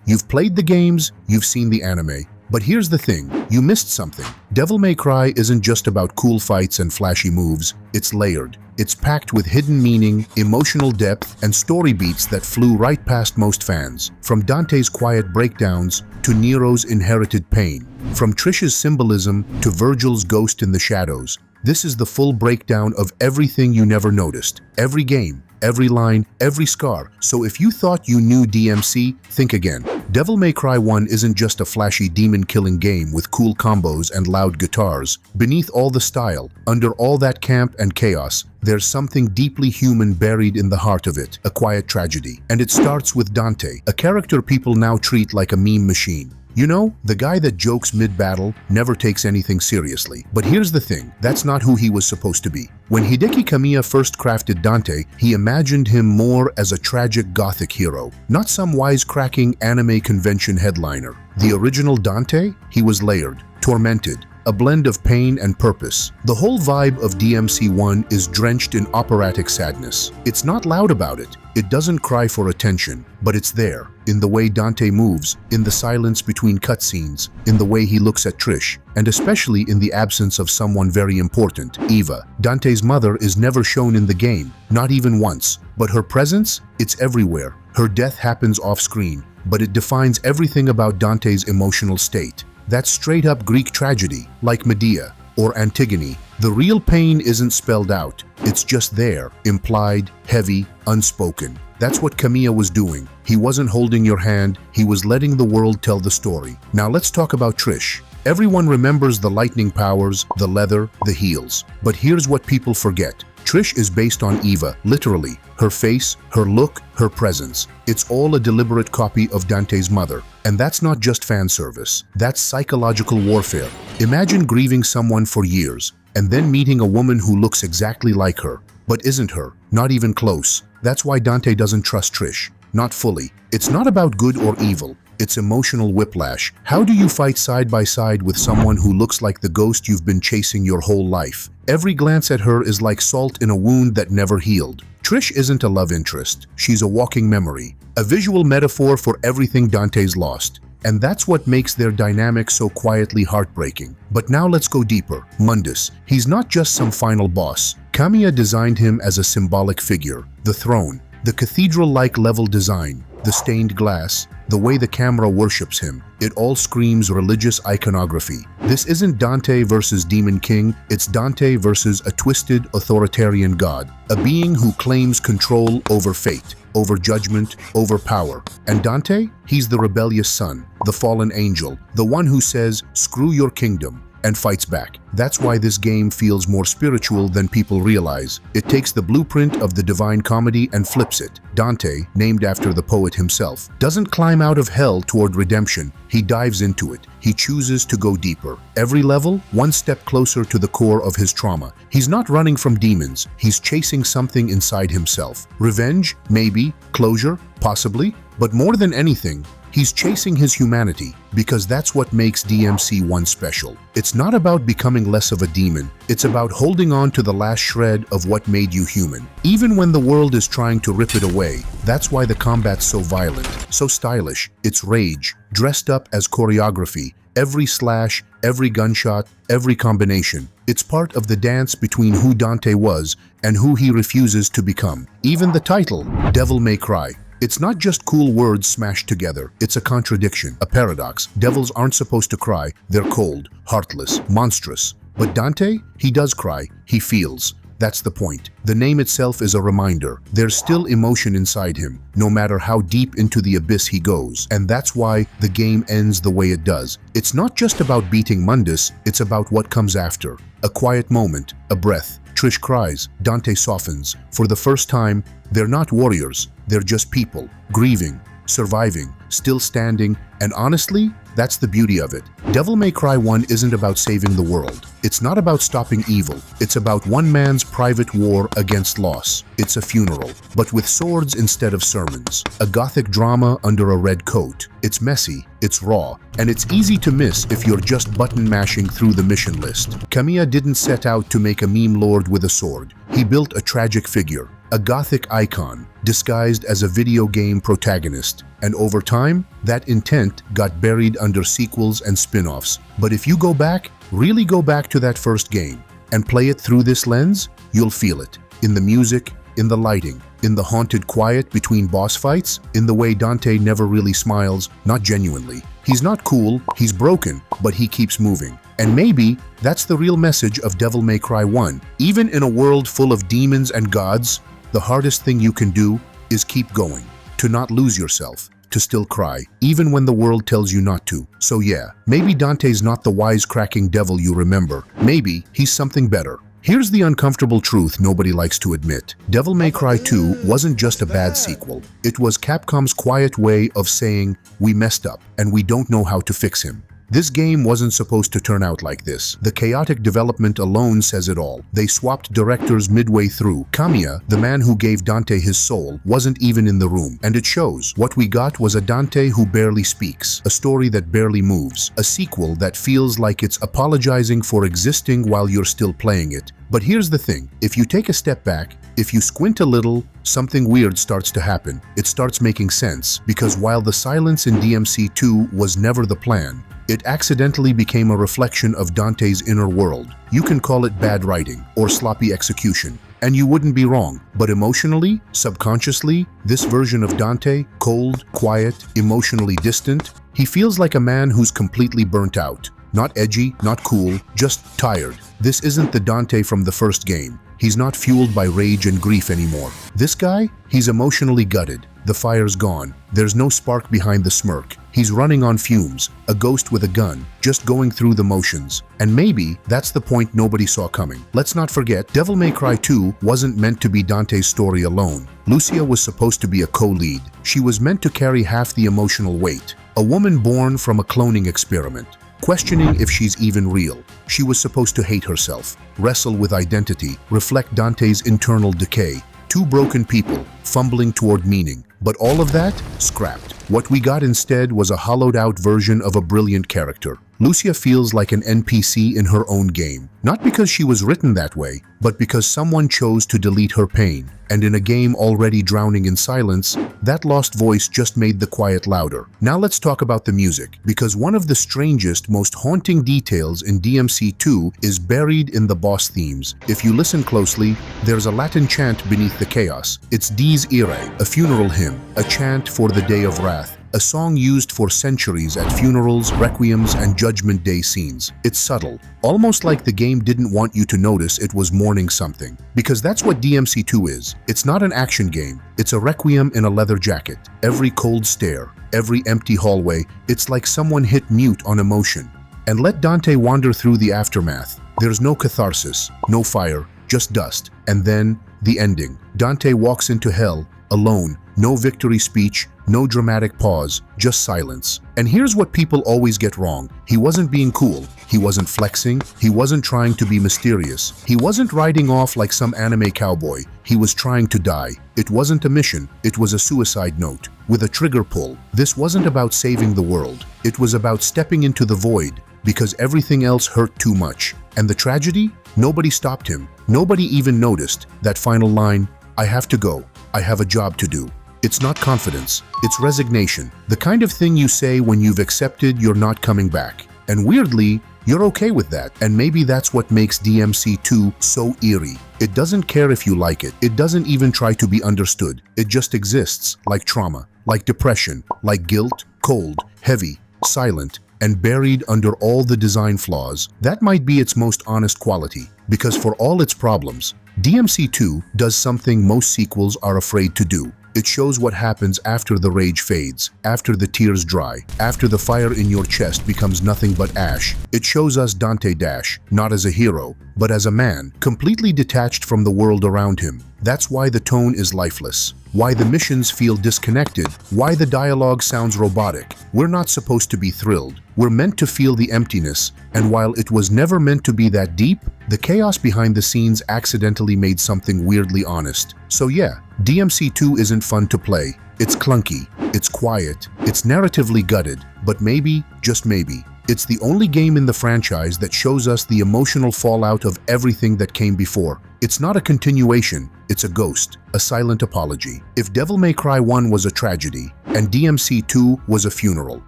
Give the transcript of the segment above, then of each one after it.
You've played the games, you've seen the anime. But here's the thing, you missed something. Devil May Cry isn't just about cool fights and flashy moves, it's layered. It's packed with hidden meaning, emotional depth, and story beats that flew right past most fans. From Dante's quiet breakdowns to Nero's inherited pain. From Trish's symbolism to Vergil's ghost in the shadows. This is the full breakdown of everything you never noticed. Every game, every line, every scar. So if you thought you knew DMC, think again. Devil May Cry 1 isn't just a flashy demon-killing game with cool combos and loud guitars. Beneath all the style, under all that camp and chaos, there's something deeply human buried in the heart of it, a quiet tragedy. And it starts with Dante, a character people now treat like a meme machine. You know, the guy that jokes mid-battle, never takes anything seriously. But here's the thing, that's not who he was supposed to be. When Hideki Kamiya first crafted Dante, he imagined him more as a tragic gothic hero, not some wisecracking anime convention headliner. The original Dante? He was layered, tormented, a blend of pain and purpose. The whole vibe of DMC1 is drenched in operatic sadness. It's not loud about it. It doesn't cry for attention, but it's there, in the way Dante moves, in the silence between cutscenes, in the way he looks at Trish, and especially in the absence of someone very important, Eva. Dante's mother is never shown in the game, not even once, but her presence, it's everywhere. Her death happens off-screen, but it defines everything about Dante's emotional state. That's straight-up Greek tragedy, like Medea or Antigone. The real pain isn't spelled out. It's just there, implied, heavy, unspoken. That's what Kamiya was doing. He wasn't holding your hand, he was letting the world tell the story. Now let's talk about Trish. Everyone remembers the lightning powers, the leather, the heels. But here's what people forget. Trish is based on Eva, literally. Her face, her look, her presence. It's all a deliberate copy of Dante's mother. And that's not just fan service. That's psychological warfare. Imagine grieving someone for years, and then meeting a woman who looks exactly like her, but isn't her, not even close. That's why Dante doesn't trust Trish. Not fully. It's not about good or evil. It's emotional whiplash. How do you fight side by side with someone who looks like the ghost you've been chasing your whole life? Every glance at her is like salt in a wound that never healed. Trish isn't a love interest. She's a walking memory, a visual metaphor for everything Dante's lost. And that's what makes their dynamic so quietly heartbreaking. But now let's go deeper. Mundus. He's not just some final boss. Kamiya designed him as a symbolic figure. The throne, the cathedral-like level design, the stained glass, the way the camera worships him. It all screams religious iconography. This isn't Dante versus Demon King, it's Dante versus a twisted authoritarian god, a being who claims control over fate, over judgment, over power. And Dante? He's the rebellious son, the fallen angel, the one who says, "Screw your kingdom," and fights back. That's why this game feels more spiritual than people realize. It takes the blueprint of the Divine Comedy and flips it. Dante, named after the poet himself, doesn't climb out of hell toward redemption. He dives into it. He chooses to go deeper. Every level, one step closer to the core of his trauma. He's not running from demons. He's chasing something inside himself. Revenge? Maybe. Closure? Possibly. But more than anything, he's chasing his humanity, because that's what makes DMC1 special. It's not about becoming less of a demon, it's about holding on to the last shred of what made you human. Even when the world is trying to rip it away, that's why the combat's so violent, so stylish. It's rage, dressed up as choreography. Every slash, every gunshot, every combination. It's part of the dance between who Dante was and who he refuses to become. Even the title, Devil May Cry. It's not just cool words smashed together. It's a contradiction, a paradox. Devils aren't supposed to cry. They're cold, heartless, monstrous. But Dante? He does cry. He feels. That's the point. The name itself is a reminder. There's still emotion inside him, no matter how deep into the abyss he goes. And that's why the game ends the way it does. It's not just about beating Mundus, it's about what comes after. A quiet moment, a breath. Trish cries, Dante softens. For the first time, they're not warriors, they're just people, grieving, surviving, still standing, and honestly, that's the beauty of it. Devil May Cry 1 isn't about saving the world. It's not about stopping evil. It's about one man's private war against loss. It's a funeral, but with swords instead of sermons. A gothic drama under a red coat. It's messy, it's raw, and it's easy to miss if you're just button mashing through the mission list. Kamiya didn't set out to make a meme lord with a sword. He built a tragic figure, a gothic icon disguised as a video game protagonist. And over time, that intent got buried under sequels and spin-offs. But if you go back, really go back to that first game, and play it through this lens, you'll feel it. In the music, in the lighting, in the haunted quiet between boss fights, in the way Dante never really smiles, not genuinely. He's not cool, he's broken, but he keeps moving. And maybe that's the real message of Devil May Cry 1. Even in a world full of demons and gods, the hardest thing you can do is keep going, to not lose yourself, to still cry, even when the world tells you not to. So yeah, maybe Dante's not the wisecracking devil you remember. Maybe he's something better. Here's the uncomfortable truth nobody likes to admit. Devil May Cry 2 wasn't just a bad sequel. It was Capcom's quiet way of saying, we messed up and we don't know how to fix him. This game wasn't supposed to turn out like this. The chaotic development alone says it all. They swapped directors midway through. Kamiya, the man who gave Dante his soul, wasn't even in the room. And it shows. What we got was a Dante who barely speaks, a story that barely moves, a sequel that feels like it's apologizing for existing while you're still playing it. But here's the thing. If you take a step back, if you squint a little, something weird starts to happen. It starts making sense, because while the silence in DMC 2 was never the plan, it accidentally became a reflection of Dante's inner world. You can call it bad writing or sloppy execution, and you wouldn't be wrong. But emotionally, subconsciously, this version of Dante, cold, quiet, emotionally distant, he feels like a man who's completely burnt out. Not edgy, not cool, just tired. This isn't the Dante from the first game. He's not fueled by rage and grief anymore. This guy, he's emotionally gutted. The fire's gone. There's no spark behind the smirk. He's running on fumes, a ghost with a gun, just going through the motions. And maybe that's the point nobody saw coming. Let's not forget, Devil May Cry 2 wasn't meant to be Dante's story alone. Lucia was supposed to be a co-lead. She was meant to carry half the emotional weight. A woman born from a cloning experiment, questioning if she's even real. She was supposed to hate herself, wrestle with identity, reflect Dante's internal decay. Two broken people, fumbling toward meaning. But all of that, scrapped. What we got instead was a hollowed-out version of a brilliant character. Lucia feels like an NPC in her own game. Not because she was written that way, but because someone chose to delete her pain. And in a game already drowning in silence, that lost voice just made the quiet louder. Now let's talk about the music, because one of the strangest, most haunting details in DMC 2 is buried in the boss themes. If you listen closely, there's a Latin chant beneath the chaos. It's Dies Irae, a funeral hymn, a chant for the Day of Wrath. A song used for centuries at funerals, requiems, and Judgment Day scenes. It's subtle, almost like the game didn't want you to notice it was mourning something. Because that's what DMC 2 is. It's not an action game, it's a requiem in a leather jacket. Every cold stare, every empty hallway, it's like someone hit mute on emotion. And let Dante wander through the aftermath. There's no catharsis, no fire, just dust. And then, the ending. Dante walks into hell, alone, no victory speech, no dramatic pause, just silence. And here's what people always get wrong. He wasn't being cool. He wasn't flexing. He wasn't trying to be mysterious. He wasn't riding off like some anime cowboy. He was trying to die. It wasn't a mission. It was a suicide note. With a trigger pull. This wasn't about saving the world. It was about stepping into the void, because everything else hurt too much. And the tragedy? Nobody stopped him. Nobody even noticed that final line, I have to go. I have a job to do. It's not confidence, it's resignation. The kind of thing you say when you've accepted you're not coming back. And weirdly, you're okay with that. And maybe that's what makes DMC 2 so eerie. It doesn't care if you like it. It doesn't even try to be understood. It just exists, like trauma, like depression, like guilt, cold, heavy, silent, and buried under all the design flaws. That might be its most honest quality. Because for all its problems, DMC 2 does something most sequels are afraid to do. It shows what happens after the rage fades, after the tears dry, after the fire in your chest becomes nothing but ash. It shows us Dante Dash, not as a hero, but as a man, completely detached from the world around him. That's why the tone is lifeless, why the missions feel disconnected, why the dialogue sounds robotic. We're not supposed to be thrilled. We're meant to feel the emptiness, and while it was never meant to be that deep, the chaos behind the scenes accidentally made something weirdly honest. So yeah, DMC 2 isn't fun to play. It's clunky, it's quiet, it's narratively gutted, but maybe, just maybe, it's the only game in the franchise that shows us the emotional fallout of everything that came before. It's not a continuation, it's a ghost, a silent apology. If Devil May Cry 1 was a tragedy, and DMC 2 was a funeral,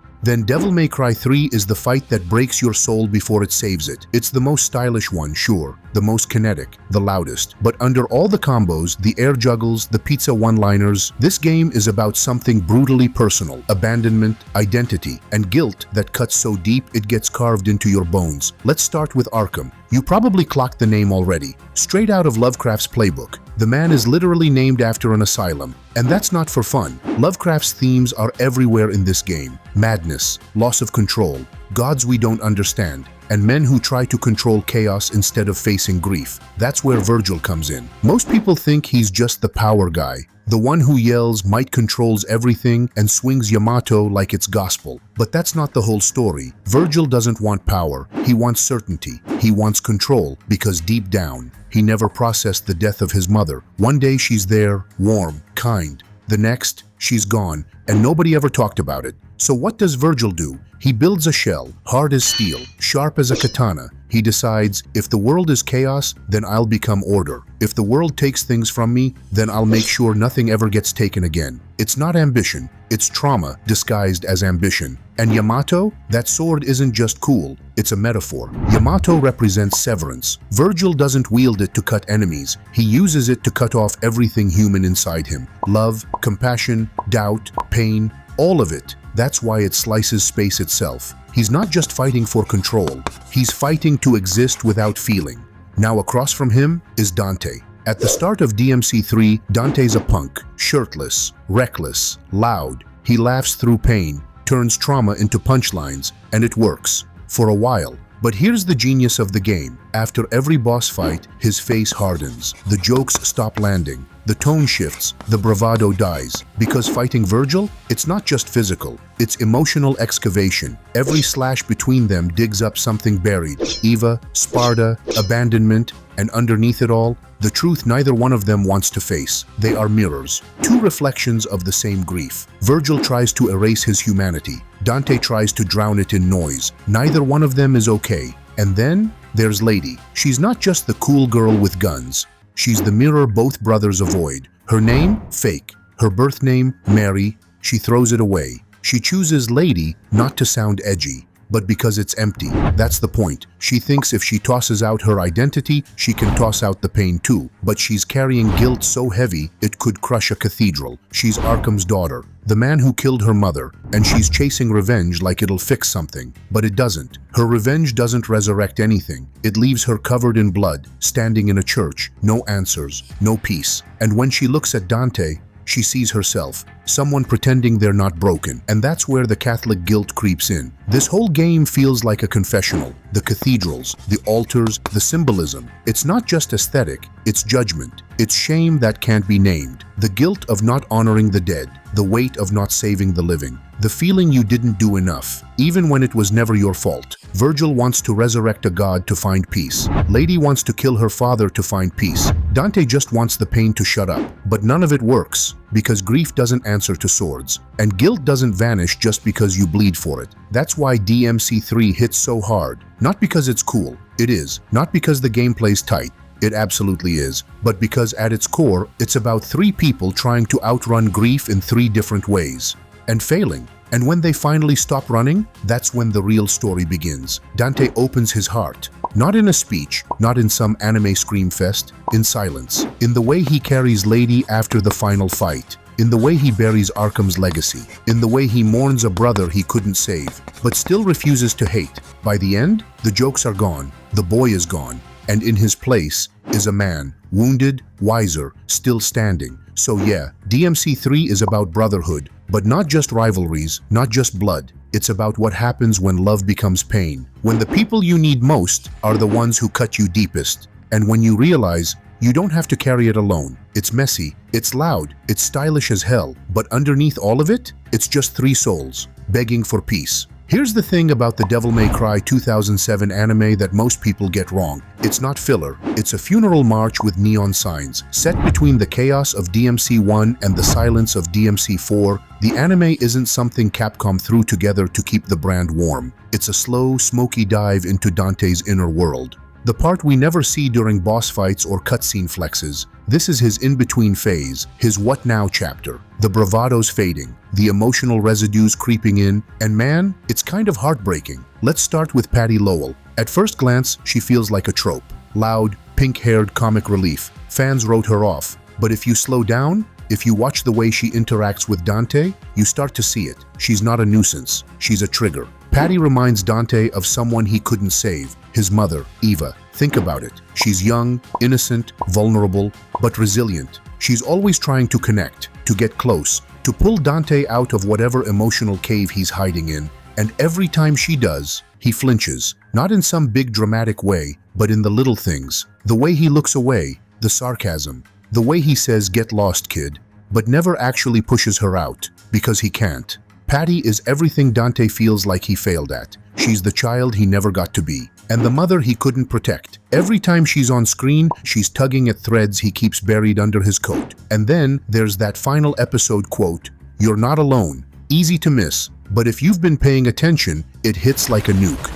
then Devil May Cry 3 is the fight that breaks your soul before it saves it. It's the most stylish one, sure, the most kinetic, the loudest. But under all the combos, the air juggles, the pizza one-liners, this game is about something brutally personal: abandonment, identity, and guilt that cuts so deep it gets carved into your bones. Let's start with Arkham. You probably clocked the name already. Straight out of Lovecraft's playbook. The man is literally named after an asylum. And that's not for fun. Lovecraft's themes are everywhere in this game. Madness, loss of control, gods we don't understand, and men who try to control chaos instead of facing grief. That's where Vergil comes in. Most people think he's just the power guy, the one who yells, might controls everything, and swings Yamato like it's gospel. But that's not the whole story. Vergil doesn't want power. He wants certainty. He wants control, because deep down, he never processed the death of his mother. One day she's there, warm, kind. The next, she's gone, and nobody ever talked about it. So what does Vergil do? He builds a shell, hard as steel, sharp as a katana. He decides, if the world is chaos, then I'll become order. If the world takes things from me, then I'll make sure nothing ever gets taken again. It's not ambition, it's trauma disguised as ambition. And Yamato? That sword isn't just cool, it's a metaphor. Yamato represents severance. Vergil doesn't wield it to cut enemies, he uses it to cut off everything human inside him. Love, compassion, doubt, pain, all of it. That's why it slices space itself. He's not just fighting for control, he's fighting to exist without feeling. Now across from him is Dante. At the start of DMC 3, Dante's a punk, shirtless, reckless, loud. He laughs through pain, turns trauma into punchlines, and it works. For a while. But here's the genius of the game. After every boss fight, his face hardens. The jokes stop landing. The tone shifts. The bravado dies. Because fighting Vergil, it's not just physical. It's emotional excavation. Every slash between them digs up something buried. Eva, Sparta, abandonment, and underneath it all, the truth neither one of them wants to face. They are mirrors. Two reflections of the same grief. Vergil tries to erase his humanity. Dante tries to drown it in noise. Neither one of them is okay. And then there's Lady. She's not just the cool girl with guns. She's the mirror both brothers avoid. Her name? Fake. Her birth name? Mary. She throws it away. She chooses Lady not to sound edgy, but because it's empty. That's the point. She thinks if she tosses out her identity, she can toss out the pain too. But she's carrying guilt so heavy, it could crush a cathedral. She's Arkham's daughter, the man who killed her mother, and she's chasing revenge like it'll fix something. But it doesn't. Her revenge doesn't resurrect anything. It leaves her covered in blood, standing in a church. No answers, no peace. And when she looks at Dante, she sees herself, someone pretending they're not broken. And that's where the Catholic guilt creeps in. This whole game feels like a confessional. The cathedrals, the altars, the symbolism. It's not just aesthetic, it's judgment. It's shame that can't be named. The guilt of not honoring the dead. The weight of not saving the living. The feeling you didn't do enough, even when it was never your fault. Vergil wants to resurrect a god to find peace. Lady wants to kill her father to find peace. Dante just wants the pain to shut up. But none of it works, because grief doesn't answer to swords. And guilt doesn't vanish just because you bleed for it. That's why DMC 3 hits so hard. Not because it's cool. It is. Not because the gameplay's tight. It absolutely is. But because at its core, it's about three people trying to outrun grief in three different ways. And failing. And when they finally stop running, that's when the real story begins. Dante opens his heart. Not in a speech, not in some anime scream fest, in silence. In the way he carries Lady after the final fight. In the way he buries Arkham's legacy. In the way he mourns a brother he couldn't save, but still refuses to hate. By the end, the jokes are gone. The boy is gone. And in his place is a man, wounded, wiser, still standing. So yeah, DMC 3 is about brotherhood, but not just rivalries, not just blood. It's about what happens when love becomes pain. When the people you need most are the ones who cut you deepest. And when you realize you don't have to carry it alone. It's messy, it's loud, it's stylish as hell, but underneath all of it, it's just three souls, begging for peace. Here's the thing about the Devil May Cry 2007 anime that most people get wrong. It's not filler, it's a funeral march with neon signs. Set between the chaos of DMC 1 and the silence of DMC 4, the anime isn't something Capcom threw together to keep the brand warm. It's a slow, smoky dive into Dante's inner world. The part we never see during boss fights or cutscene flexes. This is his in-between phase, his what now chapter. The bravado's fading, the emotional residues creeping in, and man, it's kind of heartbreaking. Let's start with Patty Lowell. At first glance, she feels like a trope. Loud, pink-haired comic relief. Fans wrote her off. But if you slow down, if you watch the way she interacts with Dante, you start to see it. She's not a nuisance. She's a trigger. Patty reminds Dante of someone he couldn't save, his mother, Eva. Think about it. She's young, innocent, vulnerable, but resilient. She's always trying to connect, to get close, to pull Dante out of whatever emotional cave he's hiding in. And every time she does, he flinches. Not in some big dramatic way, but in the little things. The way he looks away, the sarcasm. The way he says, "Get lost, kid," but never actually pushes her out, because he can't. Patty is everything Dante feels like he failed at. She's the child he never got to be, and the mother he couldn't protect. Every time she's on screen, she's tugging at threads he keeps buried under his coat. And then there's that final episode quote, "You're not alone." Easy to miss, but if you've been paying attention, it hits like a nuke.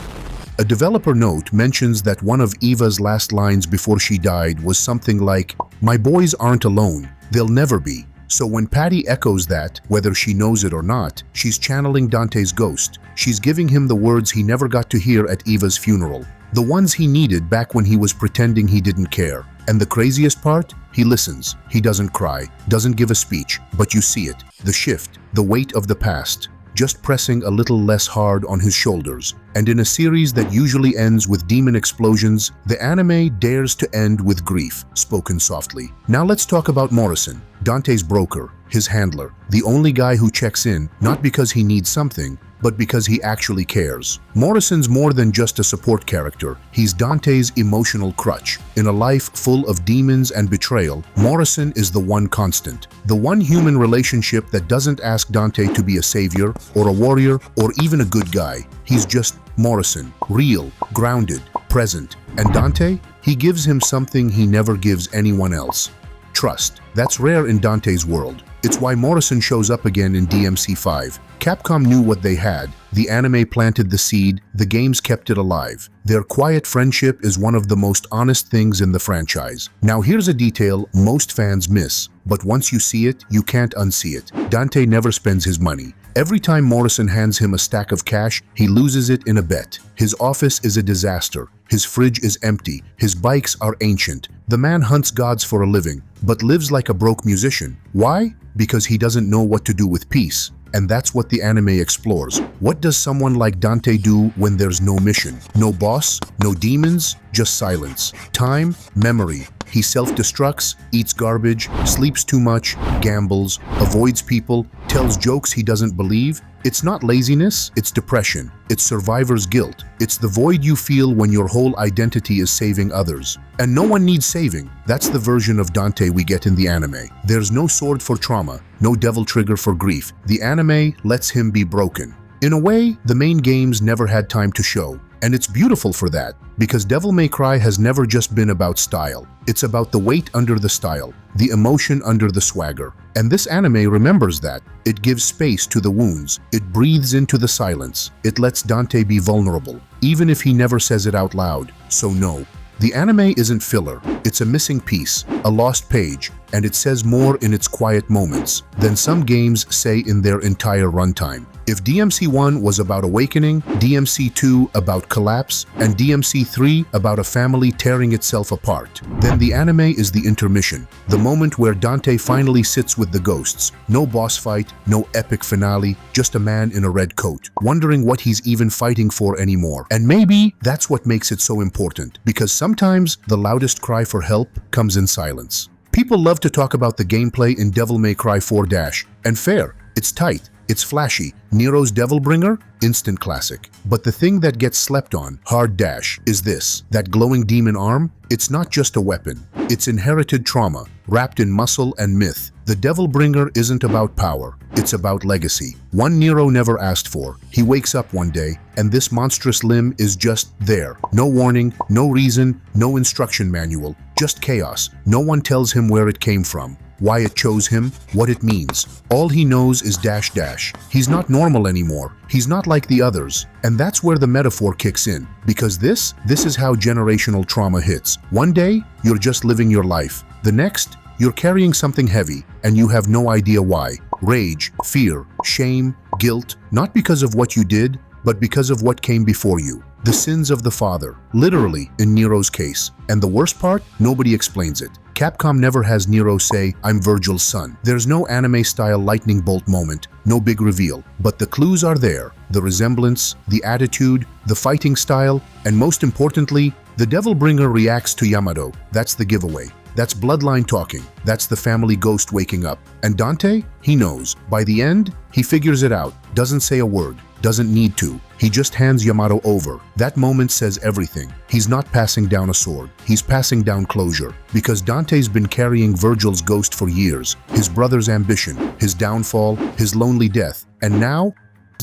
A developer note mentions that one of Eva's last lines before she died was something like, "My boys aren't alone, they'll never be." So when Patty echoes that, whether she knows it or not, she's channeling Dante's ghost. She's giving him the words he never got to hear at Eva's funeral. The ones he needed back when he was pretending he didn't care. And the craziest part? He listens. He doesn't cry, doesn't give a speech, but you see it. The shift, the weight of the past, just pressing a little less hard on his shoulders. And in a series that usually ends with demon explosions, the anime dares to end with grief, spoken softly. Now let's talk about Morrison, Dante's broker, his handler, the only guy who checks in, not because he needs something, but because he actually cares. Morrison's more than just a support character. He's Dante's emotional crutch. In a life full of demons and betrayal, Morrison is the one constant. The one human relationship that doesn't ask Dante to be a savior, or a warrior, or even a good guy. He's just Morrison, real, grounded, present. And Dante? He gives him something he never gives anyone else. Trust. That's rare in Dante's world. It's why Morrison shows up again in DMC5. Capcom knew what they had. The anime planted the seed, the games kept it alive. Their quiet friendship is one of the most honest things in the franchise. Now here's a detail most fans miss, but once you see it, you can't unsee it. Dante never spends his money. Every time Morrison hands him a stack of cash, he loses it in a bet. His office is a disaster. His fridge is empty. His bikes are ancient. The man hunts gods for a living, but lives like a broke musician. Why? Because he doesn't know what to do with peace. And that's what the anime explores. What does someone like Dante do when there's no mission? No boss? No demons? Just silence. Time? Memory. He self-destructs, eats garbage, sleeps too much, gambles, avoids people, tells jokes he doesn't believe. It's not laziness, it's depression. It's survivor's guilt. It's the void you feel when your whole identity is saving others. And no one needs saving. That's the version of Dante we get in the anime. There's no sword for trauma, no devil trigger for grief. The anime lets him be broken. In a way, the main games never had time to show. And it's beautiful for that, because Devil May Cry has never just been about style. It's about the weight under the style, the emotion under the swagger. And this anime remembers that. It gives space to the wounds. It breathes into the silence. It lets Dante be vulnerable, even if he never says it out loud. So no, the anime isn't filler. It's a missing piece, a lost page, and it says more in its quiet moments than some games say in their entire runtime. If DMC1 was about awakening, DMC2 about collapse, and DMC3 about a family tearing itself apart, then the anime is the intermission, the moment where Dante finally sits with the ghosts. No boss fight, no epic finale, just a man in a red coat, wondering what he's even fighting for anymore. And maybe that's what makes it so important, because sometimes the loudest cry for help comes in silence. People love to talk about the gameplay in Devil May Cry 4 Dash, and fair, it's tight. It's flashy. Nero's Devilbringer? Instant classic. But the thing that gets slept on, hard dash, is this. That glowing demon arm? It's not just a weapon. It's inherited trauma, wrapped in muscle and myth. The Devilbringer isn't about power. It's about legacy. One Nero never asked for. He wakes up one day, and this monstrous limb is just there. No warning, no reason, no instruction manual. Just chaos. No one tells him where it came from. why it chose him, what it means. All he knows is dash dash. He's not normal anymore. He's not like the others. And that's where the metaphor kicks in. Because this is how generational trauma hits. One day, you're just living your life. The next, you're carrying something heavy, and you have no idea why. Rage, fear, shame, guilt, not because of what you did, but because of what came before you. The sins of the father, literally in Nero's case. And the worst part, nobody explains it. Capcom never has Nero say, "I'm Vergil's son." There's no anime-style lightning bolt moment, no big reveal. But the clues are there. The resemblance, the attitude, the fighting style, and most importantly, the Devil Bringer reacts to Yamato. That's the giveaway. That's bloodline talking. That's the family ghost waking up. And Dante? He knows. By the end, he figures it out. Doesn't say a word. Doesn't need to. He just hands Yamato over. That moment says everything. He's not passing down a sword. He's passing down closure. Because Dante's been carrying Vergil's ghost for years. His brother's ambition, his downfall, his lonely death. And now,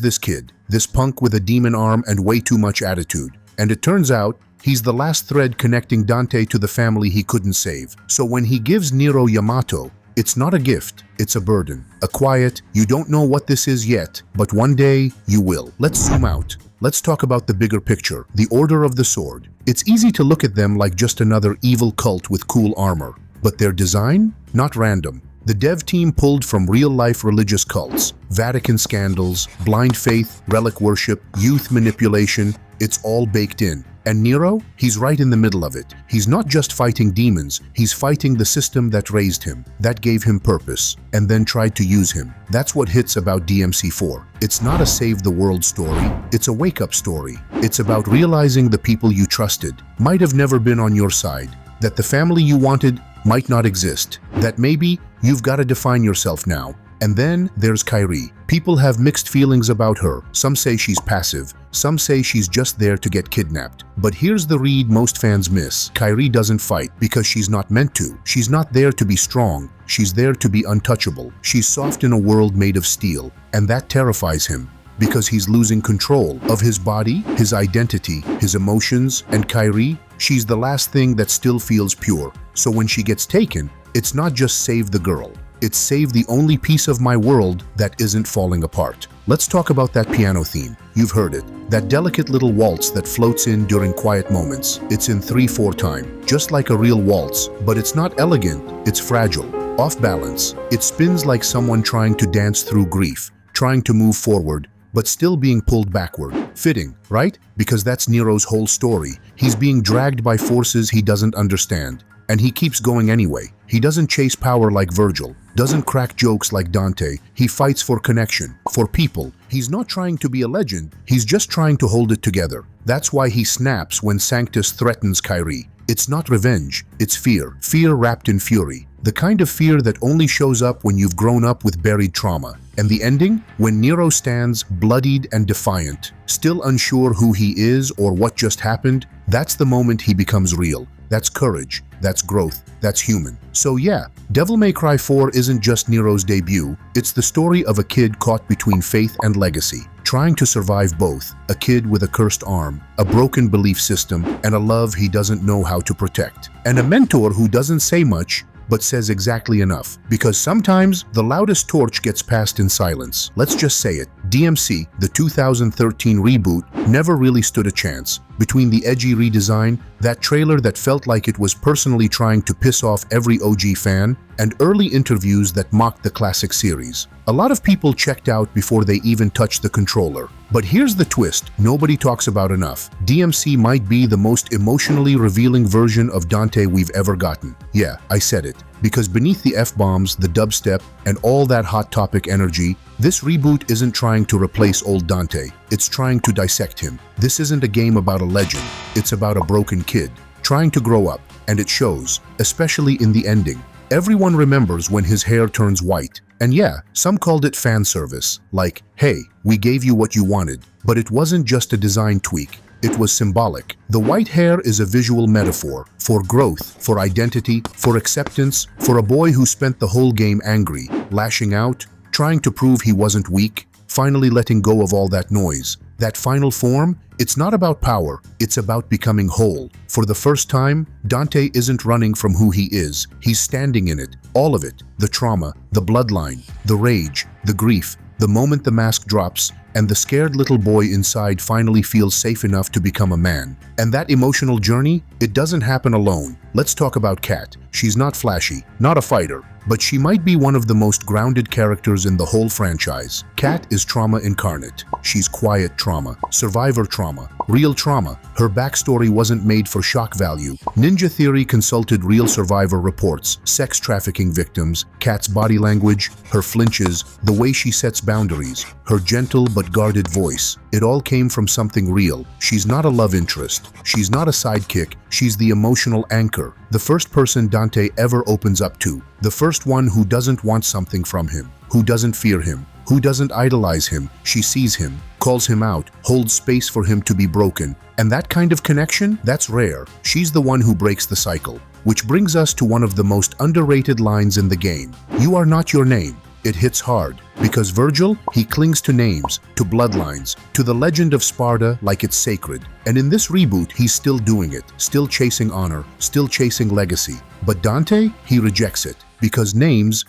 this kid. This punk with a demon arm and way too much attitude. And it turns out, he's the last thread connecting Dante to the family he couldn't save. So when he gives Nero Yamato, it's not a gift, it's a burden. A quiet, you don't know what this is yet, but one day you will. Let's zoom out. Let's talk about the bigger picture, the Order of the Sword. It's easy to look at them like just another evil cult with cool armor. But their design? Not random. The dev team pulled from real-life religious cults, Vatican scandals, blind faith, relic worship, youth manipulation. It's all baked in. And Nero? He's right in the middle of it. He's not just fighting demons, he's fighting the system that raised him, that gave him purpose, and then tried to use him. That's what hits about DMC4. It's not a save-the-world story, it's a wake-up story. It's about realizing the people you trusted might have never been on your side, that the family you wanted might not exist, that maybe you've got to define yourself now. And then there's Kairi. People have mixed feelings about her. Some say she's passive. Some say she's just there to get kidnapped. But here's the read most fans miss. Kairi doesn't fight because she's not meant to. She's not there to be strong. She's there to be untouchable. She's soft in a world made of steel. And that terrifies him because he's losing control of his body, his identity, his emotions. And Kairi, she's the last thing that still feels pure. So when she gets taken, it's not just save the girl. It's save the only piece of my world that isn't falling apart. Let's talk about that piano theme. You've heard it. That delicate little waltz that floats in during quiet moments. It's in 3/4 time, just like a real waltz, but it's not elegant, it's fragile, off balance. It spins like someone trying to dance through grief, trying to move forward, but still being pulled backward. Fitting, right? Because that's Nero's whole story. He's being dragged by forces he doesn't understand. And he keeps going anyway. He doesn't chase power like Vergil, doesn't crack jokes like Dante. He fights for connection, for people. He's not trying to be a legend, he's just trying to hold it together. That's why he snaps when Sanctus threatens Kairi. It's not revenge, it's fear. Fear wrapped in fury. The kind of fear that only shows up when you've grown up with buried trauma. And the ending? When Nero stands bloodied and defiant, still unsure who he is or what just happened, that's the moment he becomes real. That's courage, that's growth, that's human. So yeah, Devil May Cry 4 isn't just Nero's debut, it's the story of a kid caught between faith and legacy, trying to survive both. A kid with a cursed arm, a broken belief system, and a love he doesn't know how to protect. And a mentor who doesn't say much, but says exactly enough. Because sometimes the loudest torch gets passed in silence. Let's just say it. DMC, the 2013 reboot, never really stood a chance. Between the edgy redesign, that trailer that felt like it was personally trying to piss off every OG fan, and early interviews that mocked the classic series. A lot of people checked out before they even touched the controller. But here's the twist nobody talks about enough. DMC might be the most emotionally revealing version of Dante we've ever gotten. Yeah, I said it. Because beneath the F-bombs, the dubstep, and all that hot topic energy, this reboot isn't trying to replace old Dante. It's trying to dissect him. This isn't a game about a legend. It's about a broken kid, trying to grow up. And it shows, especially in the ending. Everyone remembers when his hair turns white. And yeah, some called it fan service. Like, hey, we gave you what you wanted. But it wasn't just a design tweak. It was symbolic. The white hair is a visual metaphor for growth, for identity, for acceptance, for a boy who spent the whole game angry, lashing out, trying to prove he wasn't weak, finally letting go of all that noise. that final form, it's not about power, it's about becoming whole. For the first time, Dante isn't running from who he is. He's standing in it, all of it. The trauma, the bloodline, the rage, the grief. The moment the mask drops, and the scared little boy inside finally feels safe enough to become a man. And that emotional journey, it doesn't happen alone. Let's talk about Kat. She's not flashy, not a fighter, but she might be one of the most grounded characters in the whole franchise. Kat is trauma incarnate. She's quiet trauma, survivor trauma, real trauma. Her backstory wasn't made for shock value. Ninja Theory consulted real survivor reports, sex trafficking victims, Kat's body language, her flinches, the way she sets boundaries, her gentle but guarded voice. It all came from something real. She's not a love interest. She's not a sidekick. She's the emotional anchor. The first person Dante ever opens up to. The first one who doesn't want something from him, who doesn't fear him, who doesn't idolize him. She sees him, calls him out, holds space for him to be broken. And that kind of connection, that's rare. She's the one who breaks the cycle. Which brings us to one of the most underrated lines in the game. You are not your name. It hits hard, because Vergil, he clings to names, to bloodlines, to the legend of Sparta like it's sacred. And in this reboot, he's still doing it, still chasing honor, still chasing legacy. But Dante, he rejects it, because names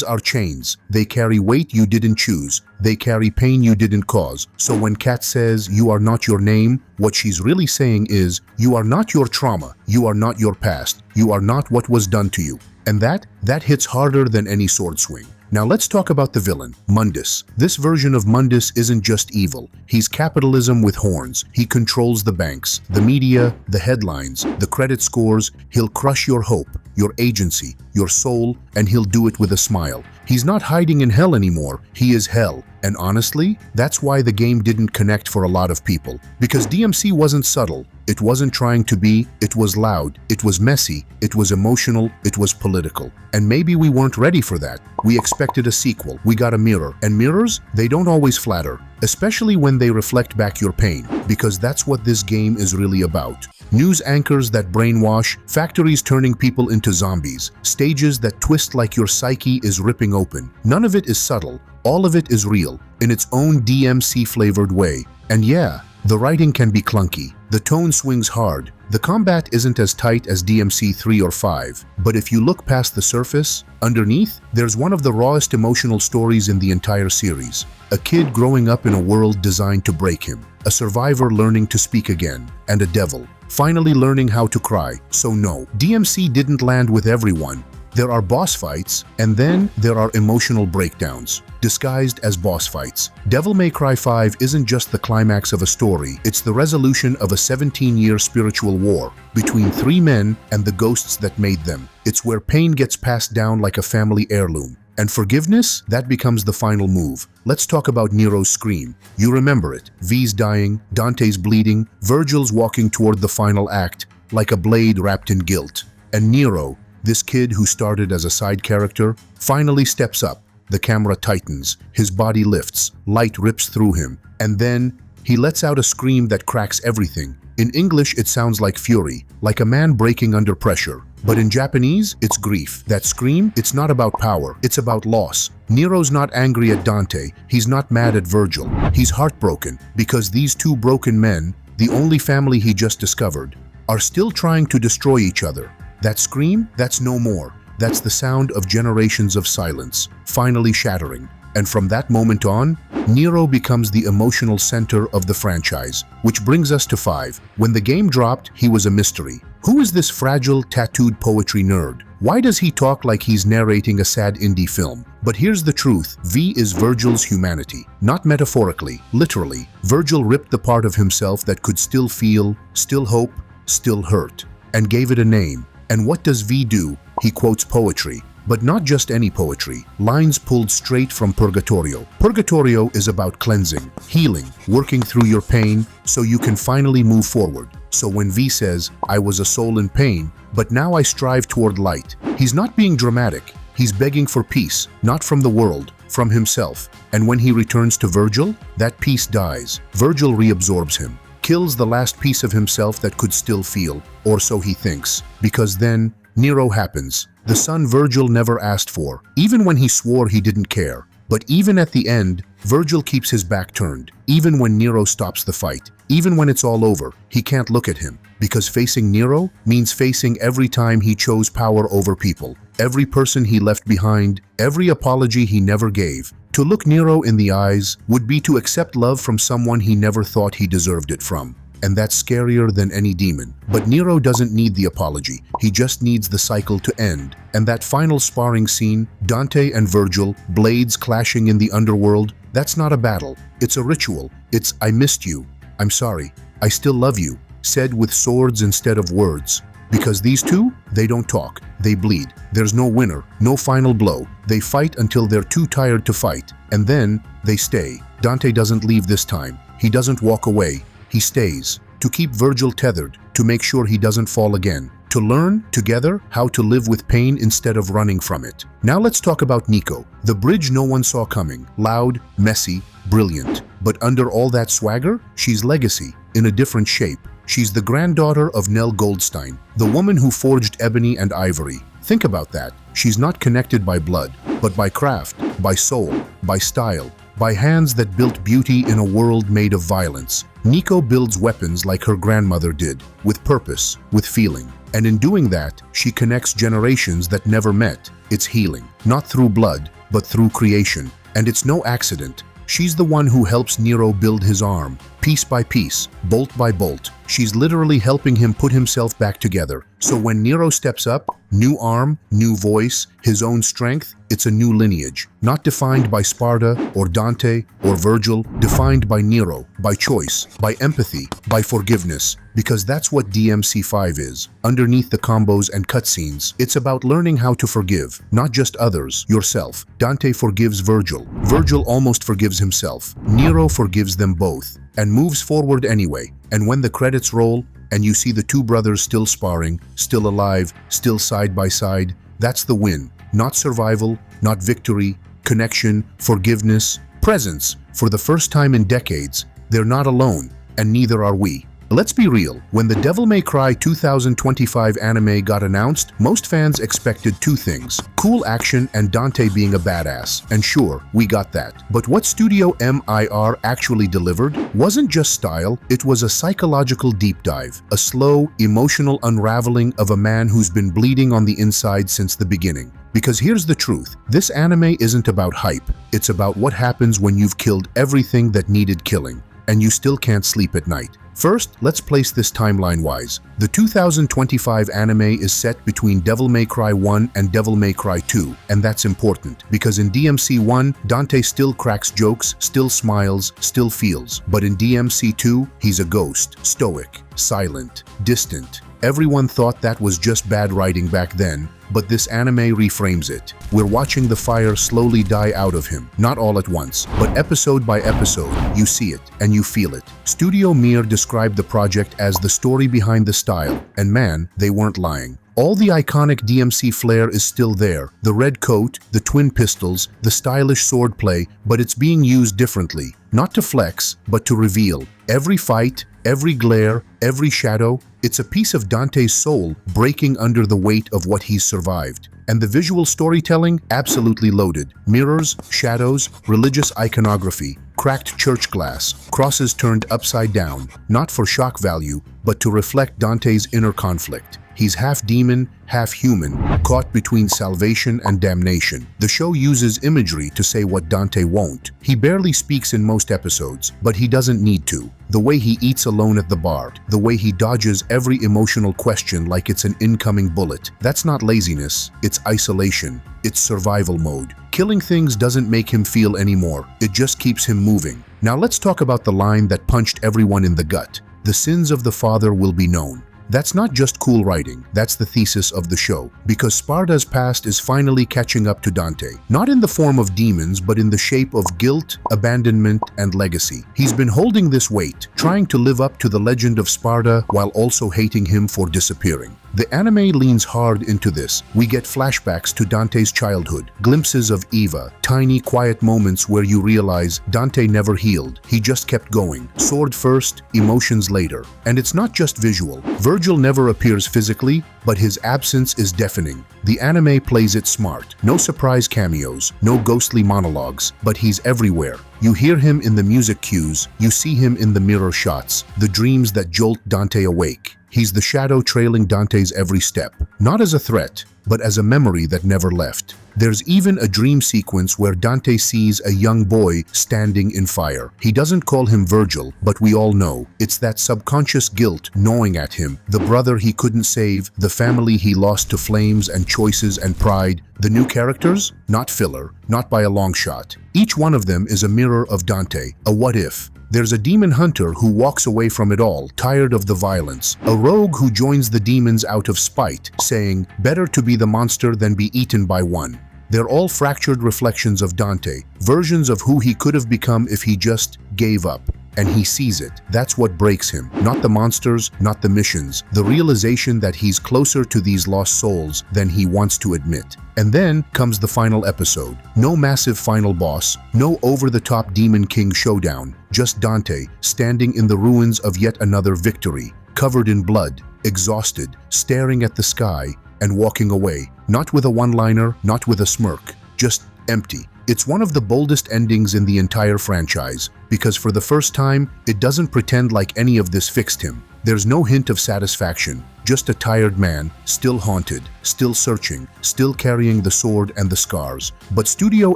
are chains. They carry weight you didn't choose. They carry pain you didn't cause. So when Kat says, you are not your name, what she's really saying is, you are not your trauma, you are not your past, you are not what was done to you. And that hits harder than any sword swing. Now let's talk about the villain, Mundus. This version of Mundus isn't just evil. He's capitalism with horns. He controls the banks, the media, the headlines, the credit scores. He'll crush your hope, your agency, your soul, and he'll do it with a smile. He's not hiding in hell anymore. He is hell. And honestly, that's why the game didn't connect for a lot of people. Because DMC wasn't subtle. It wasn't trying to be. It was loud. It was messy. It was emotional. It was political. And maybe we weren't ready for that. We expected a sequel. We got a mirror. And mirrors, they don't always flatter. Especially when they reflect back your pain. Because that's what this game is really about. News anchors that brainwash, factories turning people into zombies, stages that twist like your psyche is ripping open. None of it is subtle. All of it is real, in its own DMC-flavored way. And yeah, the writing can be clunky. The tone swings hard. The combat isn't as tight as DMC 3 or 5. But if you look past the surface, underneath, there's one of the rawest emotional stories in the entire series. A kid growing up in a world designed to break him. A survivor learning to speak again. And a devil finally learning how to cry. So no, DMC didn't land with everyone. There are boss fights, and then there are emotional breakdowns, disguised as boss fights. Devil May Cry 5 isn't just the climax of a story, it's the resolution of a 17-year spiritual war between three men and the ghosts that made them. It's where pain gets passed down like a family heirloom. And forgiveness, that becomes the final move. Let's talk about Nero's scream. You remember it. V's dying, Dante's bleeding, Vergil's walking toward the final act, like a blade wrapped in guilt. And Nero, this kid who started as a side character, finally steps up. The camera tightens, his body lifts, light rips through him, and then he lets out a scream that cracks everything. In English, it sounds like fury, like a man breaking under pressure. But in Japanese, it's grief. That scream, it's not about power, it's about loss. Nero's not angry at Dante, he's not mad at Vergil. He's heartbroken, because these two broken men, the only family he just discovered, are still trying to destroy each other. That scream, that's no more. That's the sound of generations of silence, finally shattering. And from that moment on, Nero becomes the emotional center of the franchise. Which brings us to 5. When the game dropped, he was a mystery. Who is this fragile, tattooed poetry nerd? Why does he talk like he's narrating a sad indie film? But here's the truth. V is Vergil's humanity. Not metaphorically, literally. Vergil ripped the part of himself that could still feel, still hope, still hurt, and gave it a name. And what does V do? He quotes poetry. But not just any poetry. Lines pulled straight from Purgatorio. Purgatorio is about cleansing, healing, working through your pain so you can finally move forward. So when V says, I was a soul in pain, but now I strive toward light, he's not being dramatic. He's begging for peace, not from the world, from himself. And when he returns to Vergil, that peace dies. Vergil reabsorbs him, kills the last piece of himself that could still feel, or so he thinks. Because then, Nero happens. The son Vergil never asked for, even when he swore he didn't care. But even at the end, Vergil keeps his back turned, even when Nero stops the fight. Even when it's all over, he can't look at him, because facing Nero means facing every time he chose power over people, every person he left behind, every apology he never gave. To look Nero in the eyes would be to accept love from someone he never thought he deserved it from. And that's scarier than any demon. But Nero doesn't need the apology, he just needs the cycle to end. And that final sparring scene, Dante and Vergil, blades clashing in the underworld, that's not a battle, it's a ritual. It's "I missed you, I'm sorry, I still love you," said with swords instead of words. Because these two, they don't talk, they bleed. There's no winner, no final blow. They fight until they're too tired to fight, and then they stay. Dante doesn't leave this time, he doesn't walk away. He stays, to keep Vergil tethered, to make sure he doesn't fall again, to learn, together, how to live with pain instead of running from it. Now let's talk about Nico, the bridge no one saw coming. Loud, messy, brilliant. But under all that swagger, she's legacy, in a different shape. She's the granddaughter of Nell Goldstein, the woman who forged ebony and ivory. Think about that. She's not connected by blood, but by craft, by soul, by style, by hands that built beauty in a world made of violence. Nico builds weapons like her grandmother did, with purpose, with feeling. And in doing that, she connects generations that never met. It's healing, not through blood, but through creation. And it's no accident. She's the one who helps Nero build his arm, piece by piece, bolt by bolt. She's literally helping him put himself back together. So when Nero steps up, new arm, new voice, his own strength, it's a new lineage, not defined by Sparta or Dante or Vergil, defined by Nero, by choice, by empathy, by forgiveness, because that's what DMC5 is. Underneath the combos and cutscenes, it's about learning how to forgive, not just others, yourself. Dante forgives Vergil. Vergil almost forgives himself. Nero forgives them both, and moves forward anyway. And when the credits roll, and you see the two brothers still sparring, still alive, still side by side, that's the win. Not survival, not victory, connection, forgiveness, presence. For the first time in decades, they're not alone, and neither are we. Let's be real, when the Devil May Cry 2025 anime got announced, most fans expected two things: cool action and Dante being a badass. And sure, we got that. But what Studio MIR actually delivered wasn't just style, it was a psychological deep dive, a slow, emotional unraveling of a man who's been bleeding on the inside since the beginning. Because here's the truth, this anime isn't about hype, it's about what happens when you've killed everything that needed killing, and you still can't sleep at night. First, let's place this timeline-wise. The 2025 anime is set between Devil May Cry 1 and Devil May Cry 2, and that's important, because in DMC 1, Dante still cracks jokes, still smiles, still feels. But in DMC 2, he's a ghost, stoic, silent, distant. Everyone thought that was just bad writing back then, but this anime reframes it. We're watching the fire slowly die out of him, not all at once, but episode by episode, you see it and you feel it. Studio MIR described the project as the story behind the style, and man, they weren't lying. All the iconic DMC flair is still there, the red coat, the twin pistols, the stylish swordplay, but it's being used differently, not to flex, but to reveal. Every fight, every glare, every shadow, it's a piece of Dante's soul breaking under the weight of what he's survived. And the visual storytelling, absolutely loaded. Mirrors, shadows, religious iconography, cracked church glass, crosses turned upside down, not for shock value, but to reflect Dante's inner conflict. He's half demon, half human, caught between salvation and damnation. The show uses imagery to say what Dante won't. He barely speaks in most episodes, but he doesn't need to. The way he eats alone at the bar, the way he dodges every emotional question like it's an incoming bullet. That's not laziness, it's isolation, it's survival mode. Killing things doesn't make him feel anymore, it just keeps him moving. Now let's talk about the line that punched everyone in the gut. The sins of the father will be known. That's not just cool writing, that's the thesis of the show, because Sparta's past is finally catching up to Dante, not in the form of demons, but in the shape of guilt, abandonment, and legacy. He's been holding this weight, trying to live up to the legend of Sparta while also hating him for disappearing. The anime leans hard into this. We get flashbacks to Dante's childhood, glimpses of Eva, tiny quiet moments where you realize Dante never healed. He just kept going. Sword first, emotions later. And it's not just visual. Vergil never appears physically, but his absence is deafening. The anime plays it smart. No surprise cameos, no ghostly monologues, but he's everywhere. You hear him in the music cues, you see him in the mirror shots, the dreams that jolt Dante awake. He's the shadow trailing Dante's every step, not as a threat, but as a memory that never left. There's even a dream sequence where Dante sees a young boy standing in fire. He doesn't call him Vergil, but we all know. It's that subconscious guilt gnawing at him, the brother he couldn't save, the family he lost to flames and choices and pride. The new characters? Not filler, not by a long shot. Each one of them is a mirror of Dante, a what if. There's a demon hunter who walks away from it all, tired of the violence. A rogue who joins the demons out of spite, saying, better to be the monster than be eaten by one. They're all fractured reflections of Dante, versions of who he could have become if he just gave up. And he sees it. That's what breaks him. Not the monsters, not the missions. The realization that he's closer to these lost souls than he wants to admit. And then comes the final episode. No massive final boss, no over-the-top Demon King showdown. Just Dante, standing in the ruins of yet another victory, covered in blood, exhausted, staring at the sky, and walking away. Not with a one-liner, not with a smirk, just empty. It's one of the boldest endings in the entire franchise, because for the first time, it doesn't pretend like any of this fixed him. There's no hint of satisfaction, just a tired man, still haunted, still searching, still carrying the sword and the scars. But Studio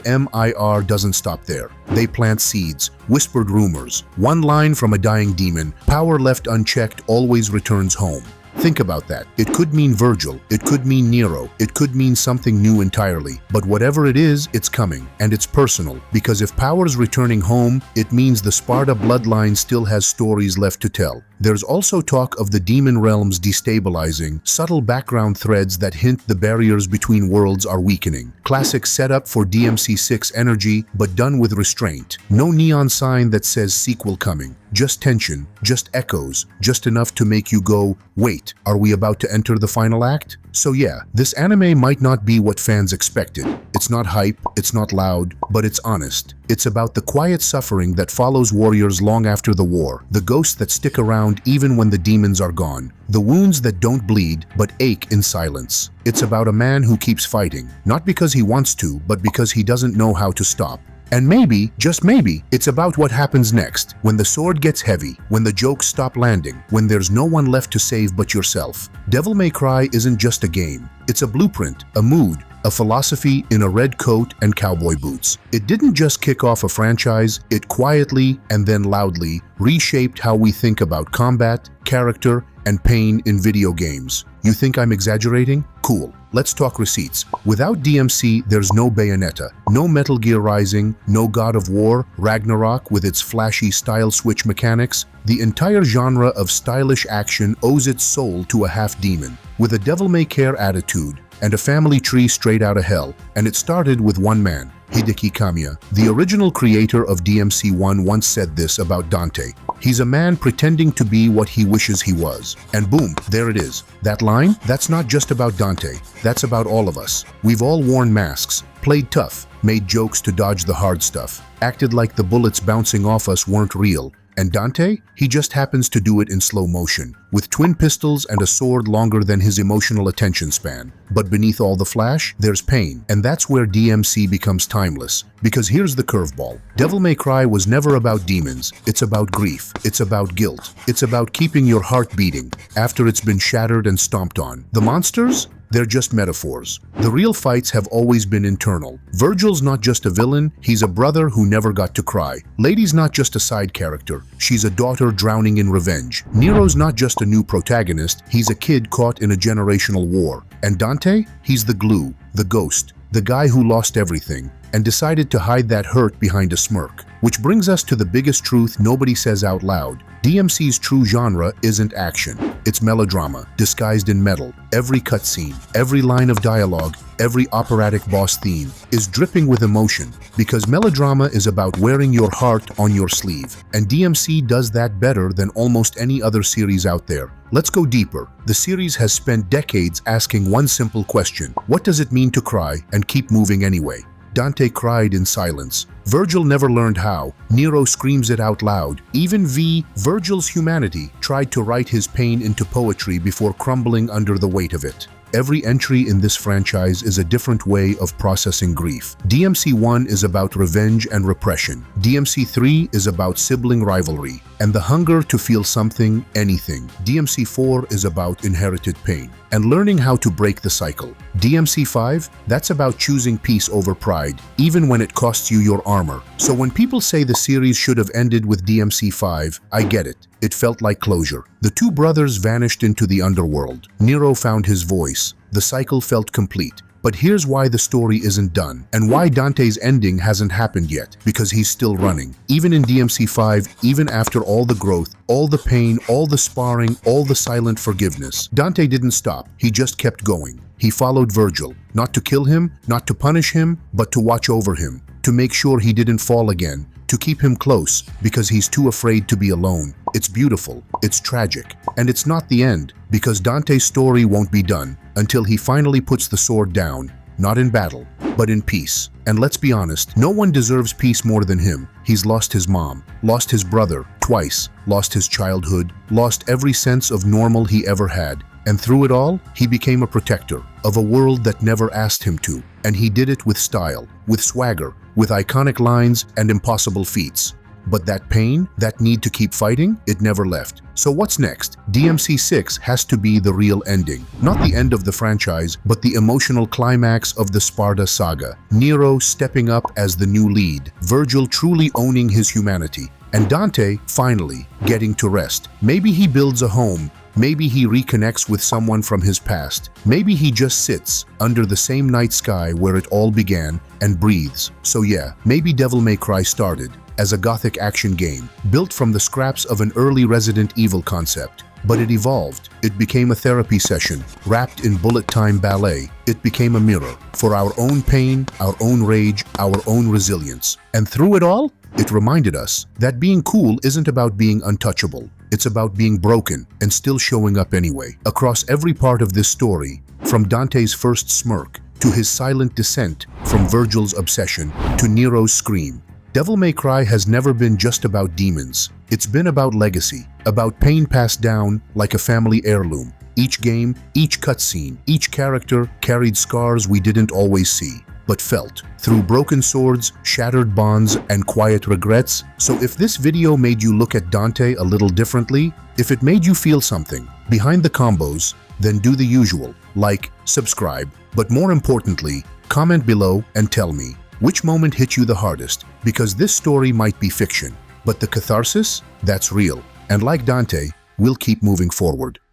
MIR doesn't stop there. They plant seeds, whispered rumors. One line from a dying demon, power left unchecked always returns home. Think about that. It could mean Vergil, it could mean Nero, it could mean something new entirely. But whatever it is, it's coming, and it's personal. Because if power's returning home, it means the Sparta bloodline still has stories left to tell. There's also talk of the demon realms destabilizing, subtle background threads that hint the barriers between worlds are weakening. Classic setup for DMC6 energy, but done with restraint. No neon sign that says sequel coming. Just tension, just echoes, just enough to make you go, wait, are we about to enter the final act? So yeah, this anime might not be what fans expected. It's not hype, it's not loud, but it's honest. It's about the quiet suffering that follows warriors long after the war, the ghosts that stick around even when the demons are gone, the wounds that don't bleed but ache in silence. It's about a man who keeps fighting, not because he wants to, but because he doesn't know how to stop. And maybe, just maybe, it's about what happens next, when the sword gets heavy, when the jokes stop landing, when there's no one left to save but yourself. Devil May Cry isn't just a game. It's a blueprint, a mood, a philosophy in a red coat and cowboy boots. It didn't just kick off a franchise, it quietly and then loudly reshaped how we think about combat, character, and pain in video games. You think I'm exaggerating? Cool. Let's talk receipts. Without DMC, there's no Bayonetta, no Metal Gear Rising, no God of War, Ragnarok with its flashy style switch mechanics. The entire genre of stylish action owes its soul to a half-demon, with a devil may care attitude, and a family tree straight out of hell. And it started with one man, Hideki Kamiya. The original creator of DMC1 once said this about Dante. He's a man pretending to be what he wishes he was. And boom, there it is. That line? That's not just about Dante. That's about all of us. We've all worn masks, played tough, made jokes to dodge the hard stuff, acted like the bullets bouncing off us weren't real. And Dante? He just happens to do it in slow motion, with twin pistols and a sword longer than his emotional attention span. But beneath all the flash, there's pain, and that's where DMC becomes timeless. Because here's the curveball. Devil May Cry was never about demons. It's about grief. It's about guilt. It's about keeping your heart beating after it's been shattered and stomped on. The monsters? They're just metaphors. The real fights have always been internal. Vergil's not just a villain, he's a brother who never got to cry. Lady's not just a side character, she's a daughter drowning in revenge. Nero's not just a new protagonist, he's a kid caught in a generational war. And Dante? He's the glue, the ghost, the guy who lost everything and decided to hide that hurt behind a smirk. Which brings us to the biggest truth nobody says out loud. DMC's true genre isn't action. It's melodrama, disguised in metal. Every cutscene, every line of dialogue, every operatic boss theme is dripping with emotion, because melodrama is about wearing your heart on your sleeve. And DMC does that better than almost any other series out there. Let's go deeper. The series has spent decades asking one simple question: what does it mean to cry and keep moving anyway? Dante cried in silence. Vergil never learned how. Nero screams it out loud. Even Vergil's humanity tried to write his pain into poetry before crumbling under the weight of it. Every entry in this franchise is a different way of processing grief. DMC 1 is about revenge and repression. DMC 3 is about sibling rivalry and the hunger to feel something, anything. DMC 4 is about inherited pain and learning how to break the cycle. DMC 5, that's about choosing peace over pride, even when it costs you your armor. So when people say the series should have ended with DMC 5, I get it. It felt like closure. The two brothers vanished into the underworld. Nero found his voice. The cycle felt complete. But here's why the story isn't done, and why Dante's ending hasn't happened yet, because he's still running. Even in DMC 5, even after all the growth, all the pain, all the sparring, all the silent forgiveness, Dante didn't stop. He just kept going. He followed Vergil, not to kill him, not to punish him, but to watch over him, to make sure he didn't fall again, to keep him close, because he's too afraid to be alone. It's beautiful, it's tragic, and it's not the end, because Dante's story won't be done until he finally puts the sword down, not in battle, but in peace. And let's be honest, no one deserves peace more than him. He's lost his mom, lost his brother twice, lost his childhood, lost every sense of normal he ever had. And through it all, he became a protector of a world that never asked him to. And he did it with style, with swagger, with iconic lines and impossible feats. But that pain, that need to keep fighting, it never left. So what's next? DMC 6 has to be the real ending. Not the end of the franchise, but the emotional climax of the Sparta saga. Nero stepping up as the new lead, Vergil truly owning his humanity, and Dante finally getting to rest. Maybe he builds a home. Maybe he reconnects with someone from his past. Maybe he just sits under the same night sky where it all began and breathes. So yeah, maybe Devil May Cry started as a gothic action game, built from the scraps of an early Resident Evil concept. But it evolved. It became a therapy session, wrapped in bullet time ballet. It became a mirror for our own pain, our own rage, our own resilience. And through it all, it reminded us that being cool isn't about being untouchable. It's about being broken and still showing up anyway. Across every part of this story, from Dante's first smirk to his silent descent, from Vergil's obsession to Nero's scream, Devil May Cry has never been just about demons. It's been about legacy, about pain passed down like a family heirloom. Each game, each cutscene, each character carried scars we didn't always see, but felt through broken swords, shattered bonds, and quiet regrets. So if this video made you look at Dante a little differently, if it made you feel something behind the combos, then do the usual, like, subscribe, but more importantly, comment below and tell me which moment hit you the hardest, because this story might be fiction, but the catharsis, that's real. And like Dante, we'll keep moving forward.